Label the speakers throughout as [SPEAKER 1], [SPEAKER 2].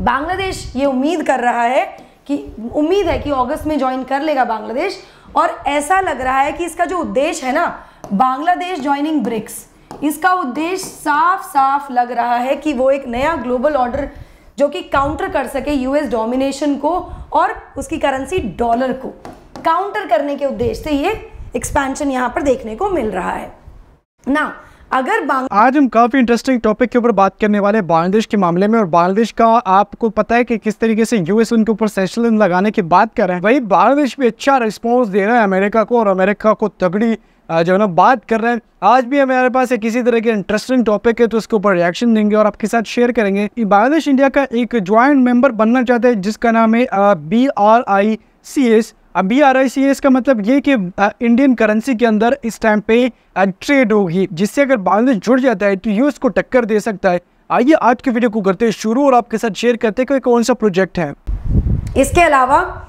[SPEAKER 1] बांग्लादेश ये उम्मीद है कि अगस्त में ज्वाइन कर लेगा बांग्लादेश, और ऐसा लग रहा है कि इसका जो उद्देश्य है ना, बांग्लादेश ज्वाइनिंग ब्रिक्स, इसका उद्देश्य साफ साफ लग रहा है कि वो एक नया ग्लोबल ऑर्डर जो कि काउंटर कर सके यूएस डोमिनेशन को और उसकी करेंसी डॉलर को काउंटर करने के उद्देश्य से ये एक्सपेंशन यहाँ पर देखने को मिल रहा है ना।
[SPEAKER 2] आज हम काफ़ी इंटरेस्टिंग टॉपिक के ऊपर बात करने वाले हैं बांग्लादेश के मामले में। और बांग्लादेश का आपको पता है कि किस तरीके से यूएस उनके ऊपर सैंक्शन लगाने की बात कर रहे हैं, वही बांग्लादेश भी अच्छा रिस्पॉन्स दे रहा है अमेरिका को, और अमेरिका को तगड़ी जो है ना बात कर रहे हैं। आज भी हमारे पास किसी तरह के इंटरेस्टिंग टॉपिक है तो उसके ऊपर रिएक्शन देंगे और आपके साथ शेयर करेंगे। बांग्लादेश इंडिया का एक ज्वाइंट मेंबर बनना चाहते हैं जिसका नाम है BRICS। अब BRICS का मतलब ये कि इंडियन करेंसी के अंदर इस टाइम पे ट्रेड होगी, जिससे अगर बांग्लादेश जुड़ जाता है तो यूएस को टक्कर दे सकता है। आइए आज की वीडियो को करते हैं शुरू और आपके साथ शेयर करते हैं कि कौन सा प्रोजेक्ट है।
[SPEAKER 1] इसके अलावा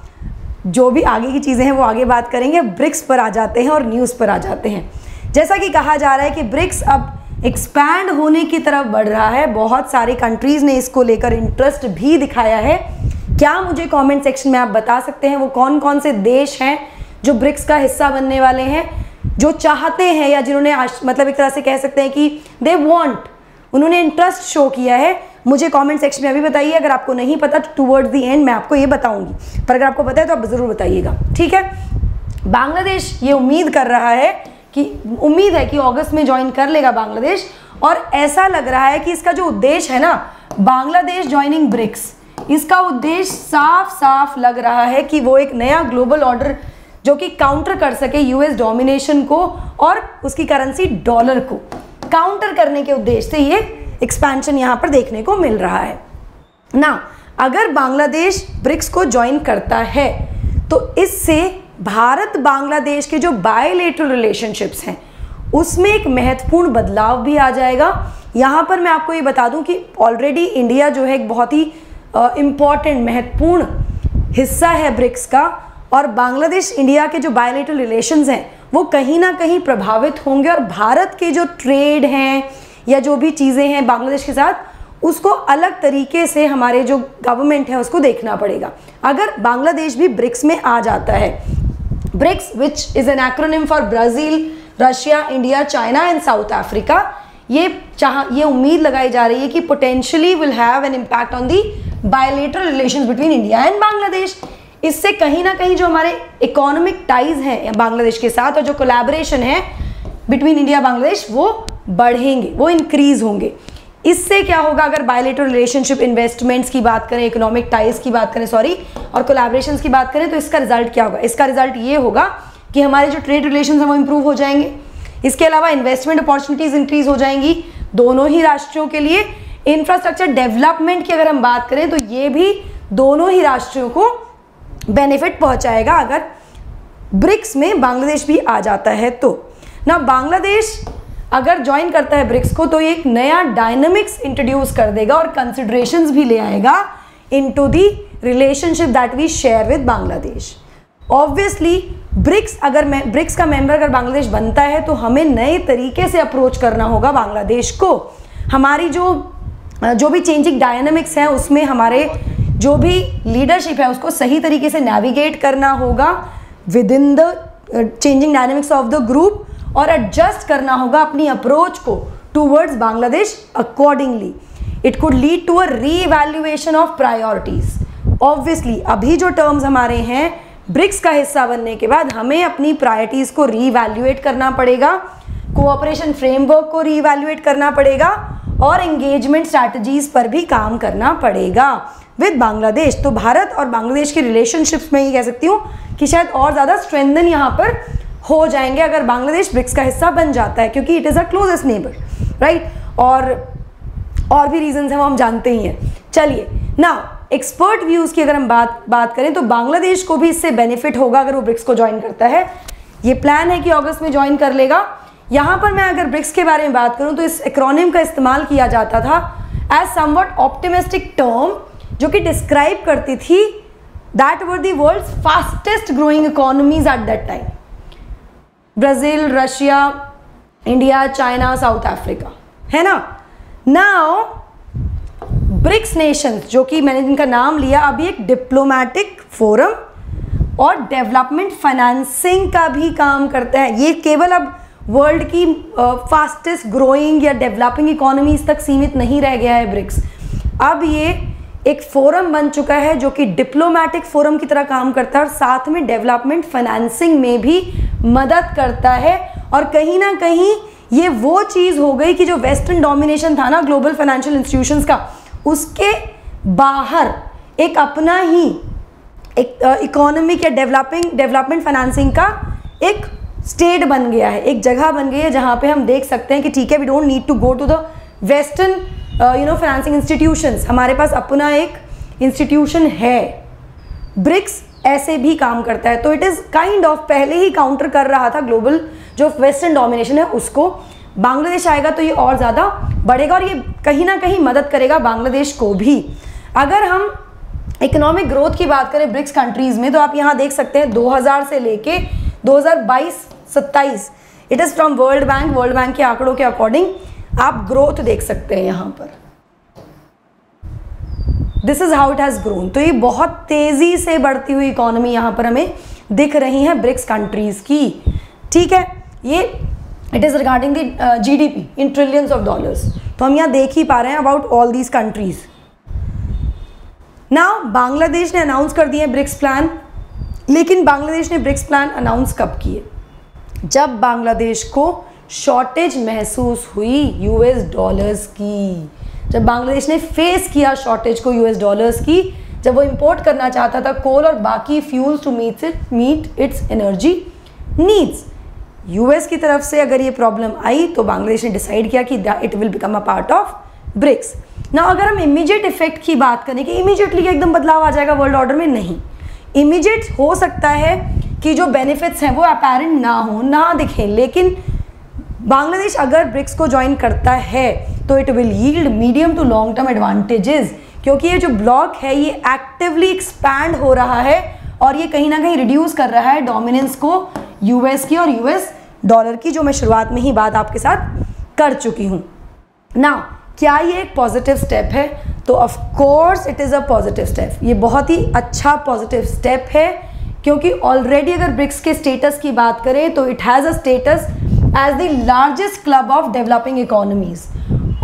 [SPEAKER 1] जो भी आगे की चीज़ें हैं वो आगे बात करेंगे। ब्रिक्स पर आ जाते हैं और न्यूज़ पर आ जाते हैं। जैसा कि कहा जा रहा है कि ब्रिक्स अब एक्सपैंड होने की तरफ बढ़ रहा है। बहुत सारी कंट्रीज़ ने इसको लेकर इंटरेस्ट भी दिखाया है। क्या मुझे कमेंट सेक्शन में आप बता सकते हैं वो कौन कौन से देश हैं जो ब्रिक्स का हिस्सा बनने वाले हैं, जो चाहते हैं या जिन्होंने मतलब एक तरह से कह सकते हैं कि दे वांट, उन्होंने इंटरेस्ट शो किया है। मुझे कमेंट सेक्शन में अभी बताइए। अगर आपको नहीं पता तो टुवर्ड्स द एंड मैं आपको ये बताऊंगी, पर अगर आपको पता है तो आप ज़रूर बताइएगा, ठीक है। बांग्लादेश ये उम्मीद है कि अगस्त में ज्वाइन कर लेगा बांग्लादेश, और ऐसा लग रहा है कि इसका जो उद्देश्य है ना, बांग्लादेश ज्वाइनिंग ब्रिक्स, इसका उद्देश्य साफ साफ लग रहा है कि वो एक नया ग्लोबल ऑर्डर जो कि काउंटर कर सके यूएस डोमिनेशन को और उसकी करेंसी डॉलर को काउंटर करने के उद्देश्य से ये एक्सपेंशन यहाँ पर देखने को मिल रहा है ना। अगर बांग्लादेश ब्रिक्स को ज्वाइन करता है तो इससे भारत बांग्लादेश के जो बायलैटरल रिलेशनशिप्स हैं उसमें एक महत्वपूर्ण बदलाव भी आ जाएगा। यहाँ पर मैं आपको ये बता दूँ कि ऑलरेडी इंडिया जो है एक बहुत ही इम्पॉर्टेंट महत्वपूर्ण हिस्सा है ब्रिक्स का, और बांग्लादेश इंडिया के जो बायलैटरल रिलेशंस हैं वो कहीं ना कहीं प्रभावित होंगे, और भारत के जो ट्रेड हैं या जो भी चीज़ें हैं बांग्लादेश के साथ उसको अलग तरीके से हमारे जो गवर्नमेंट है उसको देखना पड़ेगा। अगर बांग्लादेश भी ब्रिक्स में आ जाता है, BRICS which is an acronym for Brazil, Russia, India, China and South Africa, ये उम्मीद लगाई जा रही है कि potentially will have an impact on the bilateral relations between India and Bangladesh. इससे कहीं ना कहीं जो हमारे इकोनॉमिक टाइज हैं बांग्लादेश के साथ और जो कोलैबोरेशन है बिटवीन इंडिया बांग्लादेश वो बढ़ेंगे, वो इंक्रीज होंगे। इससे क्या होगा, अगर बायलैटरल रिलेशनशिप, इन्वेस्टमेंट्स की बात करें, इकोनॉमिक टाइज की बात करें और कोलैबोरेशंस की बात करें, तो इसका रिजल्ट क्या होगा? इसका रिजल्ट ये होगा कि हमारे जो ट्रेड रिलेशंस हैं वो इंप्रूव हो जाएंगे। इसके अलावा इन्वेस्टमेंट अपॉर्चुनिटीज इंक्रीज हो जाएंगी दोनों ही राष्ट्रों के लिए। इंफ्रास्ट्रक्चर डेवलपमेंट की अगर हम बात करें तो ये भी दोनों ही राष्ट्रों को बेनिफिट पहुंचाएगा अगर ब्रिक्स में बांग्लादेश भी आ जाता है तो। ना बांग्लादेश अगर ज्वाइन करता है ब्रिक्स को तो ये एक नया डायनामिक्स इंट्रोड्यूस कर देगा और कंसिडरेशंस भी ले आएगा into the relationship that we share with Bangladesh. Obviously BRICS का मेंबर अगर बांग्लादेश बनता है तो हमें नए तरीके से अप्रोच करना होगा बांग्लादेश को। हमारी जो भी चेंजिंग डायनामिक्स है उसमें हमारे जो भी लीडरशिप है उसको सही तरीके से नेविगेट करना होगा within the changing dynamics of the group, और एडजस्ट करना होगा अपनी अप्रोच को towards Bangladesh accordingly. It could lead to a reevaluation of priorities. Obviously अभी जो टर्म्स हमारे हैं ब्रिक्स का हिस्सा बनने के बाद हमें अपनी प्रायोरिटीज को रीइवैल्यूएट करना पड़ेगा, कोऑपरेशन फ्रेमवर्क को रीइवैल्यूएट करना पड़ेगा और एंगेजमेंट स्ट्रैटेजीज पर भी काम करना पड़ेगा विद बांग्लादेश। तो भारत और बांग्लादेश के रिलेशनशिप्स में ये कह सकती हूँ कि शायद और ज़्यादा स्ट्रेंथन यहाँ पर हो जाएंगे अगर बांग्लादेश ब्रिक्स का हिस्सा बन जाता है, क्योंकि it is a closest neighbour, right. और भी रीजंस हैं वो हम जानते ही हैं। चलिए नाउ एक्सपर्ट व्यूज़ की अगर हम बात करें तो बांग्लादेश को भी इससे बेनिफिट होगा अगर वो ब्रिक्स को ज्वाइन करता है। ये प्लान है कि अगस्त में ज्वाइन कर लेगा। यहाँ पर मैं अगर ब्रिक्स के बारे में बात करूँ तो इस एक्रोनिम का इस्तेमाल किया जाता था एज समवट ऑप्टिमिस्टिक टर्म जो कि डिस्क्राइब करती थी that were the world's fastest growing economies at that time. Brazil, Russia, India, China, South Africa, है ना। नाउ ब्रिक्स नेशंस, जो कि मैंने जिनका नाम लिया, अभी एक डिप्लोमेटिक फोरम और डेवलपमेंट फाइनेंसिंग का भी काम करता है। ये केवल अब वर्ल्ड की फास्टेस्ट ग्रोइंग या डेवलपिंग इकोनॉमीज तक सीमित नहीं रह गया है ब्रिक्स। अब ये एक फोरम बन चुका है जो कि डिप्लोमेटिक फोरम की तरह काम करता है और साथ में डेवलपमेंट फाइनेंसिंग में भी मदद करता है। और कहीं ना कहीं ये वो चीज़ हो गई कि जो वेस्टर्न डोमिनेशन था ना ग्लोबल फाइनेंशियल इंस्टीट्यूशंस का, उसके बाहर एक अपना ही एक इकोनॉमिक या डेवलपमेंट फाइनेंसिंग का एक स्टेट बन गया है, एक जगह बन गई है जहाँ पे हम देख सकते हैं कि ठीक है, we don't need to go to the western financing institutions, हमारे पास अपना एक इंस्टीट्यूशन है। ब्रिक्स ऐसे भी काम करता है, तो इट इज़ काइंड ऑफ पहले ही काउंटर कर रहा था ग्लोबल जो वेस्टर्न डोमिनेशन है उसको। बांग्लादेश आएगा तो ये और ज़्यादा बढ़ेगा और ये कहीं ना कहीं मदद करेगा बांग्लादेश को भी। अगर हम इकोनॉमिक ग्रोथ की बात करें ब्रिक्स कंट्रीज़ में, तो आप यहाँ देख सकते हैं 2000 से लेके 2022-27, it is from world bank के आंकड़ों के अकॉर्डिंग आप ग्रोथ देख सकते हैं यहाँ पर। This is how it has grown. तो ये बहुत तेज़ी से बढ़ती हुई इकोनॉमी यहाँ पर हमें दिख रही है ब्रिक्स कंट्रीज़ की। ठीक है, ये it is regarding the GDP in trillions of dollars. तो हम यहाँ देख ही पा रहे हैं about all these countries. Now Bangladesh ने अनाउंस कर दिए ब्रिक्स प्लान, लेकिन बांग्लादेश ने ब्रिक्स प्लान अनाउंस कब किए? जब बांग्लादेश को शॉर्टेज महसूस हुई यूएस डॉलर्स की, जब बांग्लादेश ने फेस किया शॉर्टेज को यूएस डॉलर्स की, जब वो इंपोर्ट करना चाहता था कोल और बाकी fuels to meet its energy needs. US की तरफ से अगर ये प्रॉब्लम आई तो बांग्लादेश ने डिसाइड किया कि it will become a part of BRICS. ना अगर हम इमीडिएट इफेक्ट की बात करें कि इमीडिएटली एकदम बदलाव आ जाएगा वर्ल्ड ऑर्डर में, नहीं। इमीडिएट हो सकता है कि जो बेनिफिट्स हैं वो अपैरेंट ना हो, ना दिखें, लेकिन बांग्लादेश अगर ब्रिक्स को ज्वाइन करता है तो it will yield medium to long term advantages, क्योंकि ये जो ब्लॉक है ये एक्टिवली एक्सपैंड हो रहा है और ये कहीं ना कहीं रिड्यूस कर रहा है डोमिनेंस को यूएस की और यूएस डॉलर की, जो मैं शुरुआत में ही बात आपके साथ कर चुकी हूँ। ना क्या ये एक पॉजिटिव स्टेप है? तो of course it is a positive step. ये बहुत ही अच्छा पॉजिटिव स्टेप है, क्योंकि ऑलरेडी अगर ब्रिक्स के स्टेटस की बात करें तो it has a status as the largest club of developing economies,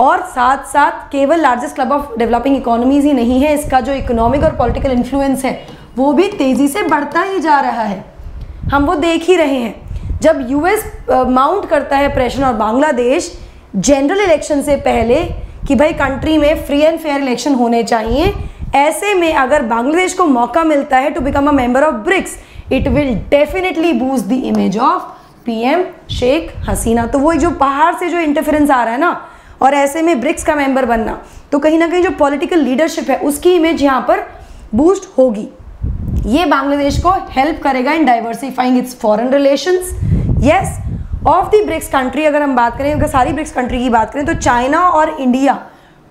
[SPEAKER 1] और साथ साथ केवल largest club of developing economies ही नहीं है, इसका जो इकोनॉमिक और पॉलिटिकल इन्फ्लुएंस है वो भी तेज़ी से बढ़ता ही जा रहा है। हम वो देख ही रहे हैं, जब यूएस माउंट करता है प्रेशर और बांग्लादेश जनरल इलेक्शन से पहले कि भाई कंट्री में फ्री एंड फेयर इलेक्शन होने चाहिए, ऐसे में अगर बांग्लादेश को मौका मिलता है to become a member of BRICS, it will definitely boost the image of PM Sheikh Hasina. तो वो जो बाहर से जो इंटरफेरेंस आ रहा है ना, और ऐसे में ब्रिक्स का मेंबर बनना, तो कहीं ना कहीं जो पॉलिटिकल लीडरशिप है उसकी इमेज यहाँ पर बूस्ट होगी। ये बांग्लादेश को हेल्प करेगा in diversifying its foreign relations. Yes, of the BRICS country अगर हम बात करें, अगर सारी ब्रिक्स कंट्री की बात करें, तो चाइना और इंडिया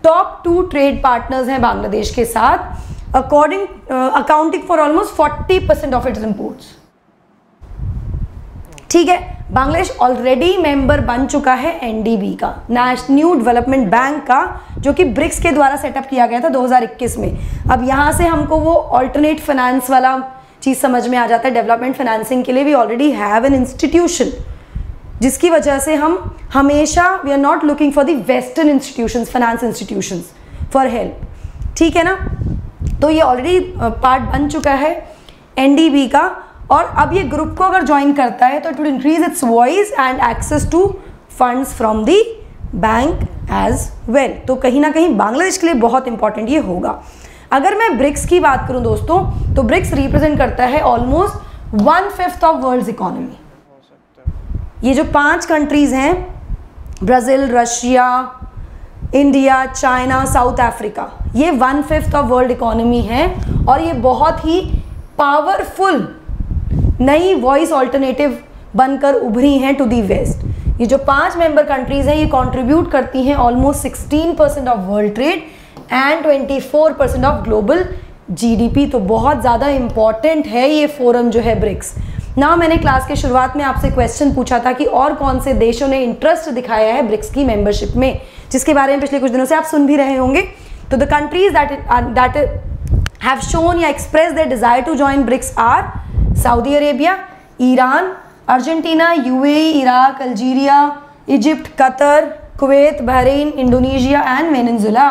[SPEAKER 1] टॉप 2 ट्रेड पार्टनर्स हैं बांग्लादेश के साथ, accounting for almost 40% of its imports. ठीक है, बांग्लादेश ऑलरेडी मेंबर बन चुका है एनडीबी का, न्यू डेवलपमेंट बैंक का, जो कि ब्रिक्स के द्वारा सेटअप किया गया था 2021 में। अब यहाँ से हमको वो ऑल्टरनेट फाइनेंस वाला चीज़ समझ में आ जाता है। डेवलपमेंट फाइनेंसिंग के लिए we already have an institution, जिसकी वजह से हम हमेशा we are not looking for the western institutions, finance institutions for help. ठीक है ना, तो ये ऑलरेडी पार्ट बन चुका है एनडीबी का, और अब ये ग्रुप को अगर ज्वाइन करता है तो it will increase its voice and access to funds from the bank as well. तो कहीं ना कहीं बांग्लादेश के लिए बहुत इंपॉर्टेंट ये होगा। अगर मैं ब्रिक्स की बात करूं दोस्तों, तो ब्रिक्स रिप्रेजेंट करता है ऑलमोस्ट 1/5 ऑफ वर्ल्ड्स इकोनॉमी। ये जो 5 कंट्रीज हैं, Brazil, Russia, India, China, South Africa, ये 1/5 ऑफ वर्ल्ड इकोनॉमी है, और ये बहुत ही पावरफुल नई वॉइस ऑल्टरनेटिव बनकर उभरी हैं टू दी वेस्ट। ये जो 5 मेंबर कंट्रीज हैं ये कंट्रीब्यूट करती हैं almost 16% of world trade and 24% of global GDP. तो बहुत ज़्यादा इंपॉर्टेंट है ये फोरम जो है ब्रिक्स। ना मैंने क्लास के शुरुआत में आपसे क्वेश्चन पूछा था कि और कौन से देशों ने इंटरेस्ट दिखाया है ब्रिक्स की मेंबरशिप में, जिसके बारे में पिछले कुछ दिनों से आप सुन भी रहे होंगे। तो the countries that have shown या express their desire to join BRICS are Saudi Arabia, Iran, Argentina, UAE, Iraq, Algeria, Egypt, Qatar, Kuwait, Bahrain, Indonesia and Venezuela.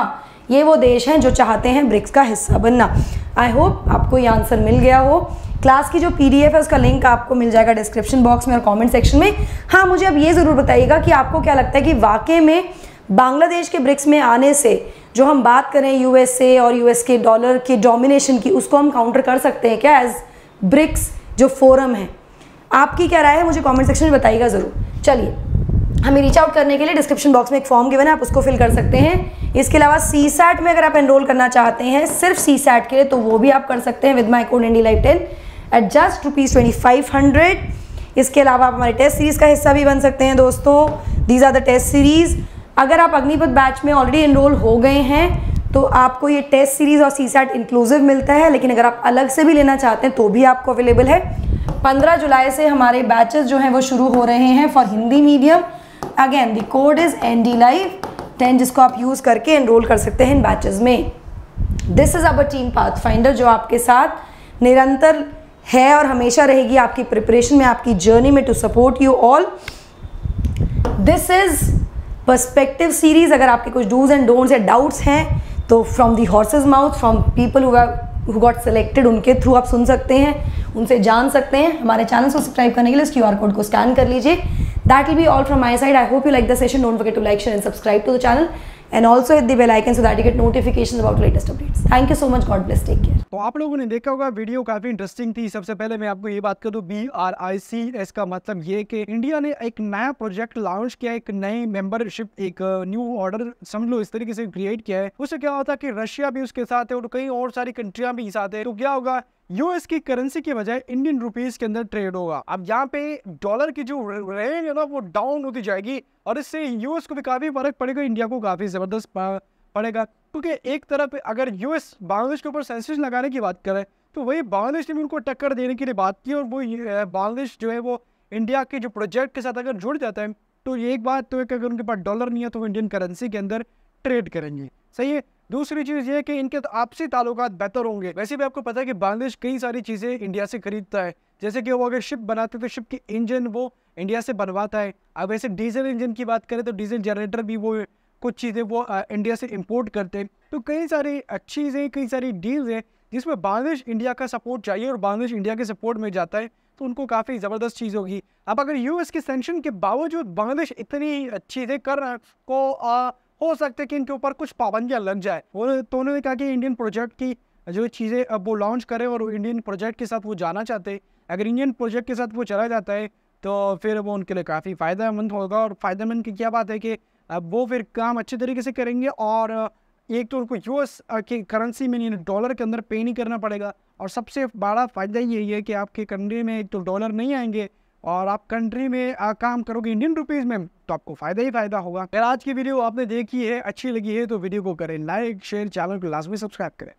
[SPEAKER 1] ये वो देश हैं जो चाहते हैं ब्रिक्स का हिस्सा बनना। आई होप आपको ये आंसर मिल गया हो। क्लास की जो PDF है उसका लिंक आपको मिल जाएगा डिस्क्रिप्शन बॉक्स में और कमेंट सेक्शन में। हाँ, मुझे अब ये ज़रूर बताइएगा कि आपको क्या लगता है कि वाकई में बांग्लादेश के ब्रिक्स में आने से जो हम बात करें USA और US के डॉलर के डोमिनेशन की, उसको हम काउंटर कर सकते हैं क्या एज ब्रिक्स जो फोरम है? आपकी क्या राय है मुझे कमेंट सेक्शन में बताइएगा ज़रूर। चलिए, हमें रीच आउट करने के लिए डिस्क्रिप्शन बॉक्स में एक फॉर्म गिवन है, आप उसको फिल कर सकते हैं। इसके अलावा CSAT में अगर आप एनरोल करना चाहते हैं सिर्फ CSAT के लिए, तो वो भी आप कर सकते हैं with my code IndyLive10 at just ₹2500। इसके अलावा आप हमारे टेस्ट सीरीज़ का हिस्सा भी बन सकते हैं दोस्तों। These are the test series. अगर आप अग्निपथ बैच में ऑलरेडी एनरोल हो गए हैं तो आपको ये टेस्ट सीरीज़ और CSAT इंक्लूसिव मिलता है, लेकिन अगर आप अलग से भी लेना चाहते हैं तो भी आपको अवेलेबल है। 15 जुलाई से हमारे बैचेस जो हैं वो शुरू हो रहे हैं for Hindi medium. Again the code is IndyLive10, जिसको आप यूज़ करके एनरोल कर सकते हैं इन बैचेस में। This is our team pathfinder जो आपके साथ निरंतर है और हमेशा रहेगी आपकी प्रिपरेशन में, आपकी जर्नी में, to support you all. This is perspective series. अगर आपके कुछ डूज एंड डोंट्स या डाउट्स हैं तो from the horses mouth, from people who got selected, उनके थ्रू आप सुन सकते हैं, उनसे जान सकते हैं। हमारे चैनल को सब्सक्राइब करने के लिए इस QR कोड को स्कैन कर लीजिए। That will be all from my side. I hope you like the session. Don't forget to like, share and subscribe to the channel, and also hit the bell icon so that you get notifications about latest updates. Thank you so much. God bless. Take care.
[SPEAKER 2] तो आप लोगों ने देखा होगा video काफ़ी interesting थी। सबसे पहले मैं आपको ये बात कर दूं, BRICS का मतलब ये कि इंडिया ने एक नया प्रोजेक्ट लॉन्च किया, एक नई मेंबरशिप, एक न्यू ऑर्डर समझ लो इस तरीके से क्रिएट किया है। उससे क्या होता है कि रशिया भी उसके साथ है और कई और सारी कंट्रियां भी साथ है। तो क्या होगा, US की करेंसी के बजाय इंडियन रुपीस के अंदर ट्रेड होगा। अब यहाँ पे डॉलर की जो रेंज है ना वो डाउन होती जाएगी और इससे US को भी काफ़ी फर्क पड़ेगा, इंडिया को काफ़ी ज़बरदस्त पड़ेगा। क्योंकि एक तरफ अगर US बांग्लादेश के ऊपर सैंक्शन लगाने की बात करे तो वही बांग्लादेश ने भी उनको टक्कर देने की बात की, और वो बांग्लादेश जो है वो इंडिया के जो प्रोजेक्ट के साथ अगर जुड़ जाता है तो ये एक बात तो है कि अगर उनके पास डॉलर नहीं है तो वो इंडियन करेंसी के अंदर ट्रेड करेंगे। सही है। दूसरी चीज़ ये है कि इनके आपसी ताल्लुकात बेहतर होंगे। वैसे भी आपको पता है कि बांग्लादेश कई सारी चीज़ें इंडिया से खरीदता है, जैसे कि वो अगर शिप बनाते तो शिप की इंजन वो इंडिया से बनवाता है। अब वैसे डीजल इंजन की बात करें तो डीजल जनरेटर भी वो कुछ चीज़ें वो इंडिया से इंपोर्ट करते हैं। तो कई सारी अच्छी चीज़ें, कई सारी डील्स हैं जिसमें बांग्लादेश इंडिया का सपोर्ट चाहिए और बांग्लादेश इंडिया के सपोर्ट में जाता है तो उनको काफ़ी ज़बरदस्त चीज़ होगी। अब अगर US के सैंक्शन के बावजूद बांग्लादेश इतनी चीज़ें कर रहा है को हो सकता है कि इनके ऊपर कुछ पाबंदियां लग जाए। और तो उन्होंने कहा कि इंडियन प्रोजेक्ट की जो चीज़ें अब वो लॉन्च करें और इंडियन प्रोजेक्ट के साथ वो जाना चाहते हैं। अगर इंडियन प्रोजेक्ट के साथ वो चला जाता है तो फिर वो उनके लिए काफ़ी फ़ायदेमंद होगा। और फ़ायदेमंद की क्या बात है कि अब वो फिर काम अच्छे तरीके से करेंगे और एक तो उनको US की करेंसी में नहीं, डॉलर के अंदर पे नहीं करना पड़ेगा। और सबसे बड़ा फ़ायदा यही है कि आपके कंट्री में एक तो डॉलर नहीं आएंगे और आप कंट्री में काम करोगे इंडियन रुपीस में तो आपको फ़ायदा ही फ़ायदा होगा। अगर आज की वीडियो आपने देखी है, अच्छी लगी है तो वीडियो को करें लाइक, शेयर, चैनल को लाजमी सब्सक्राइब करें।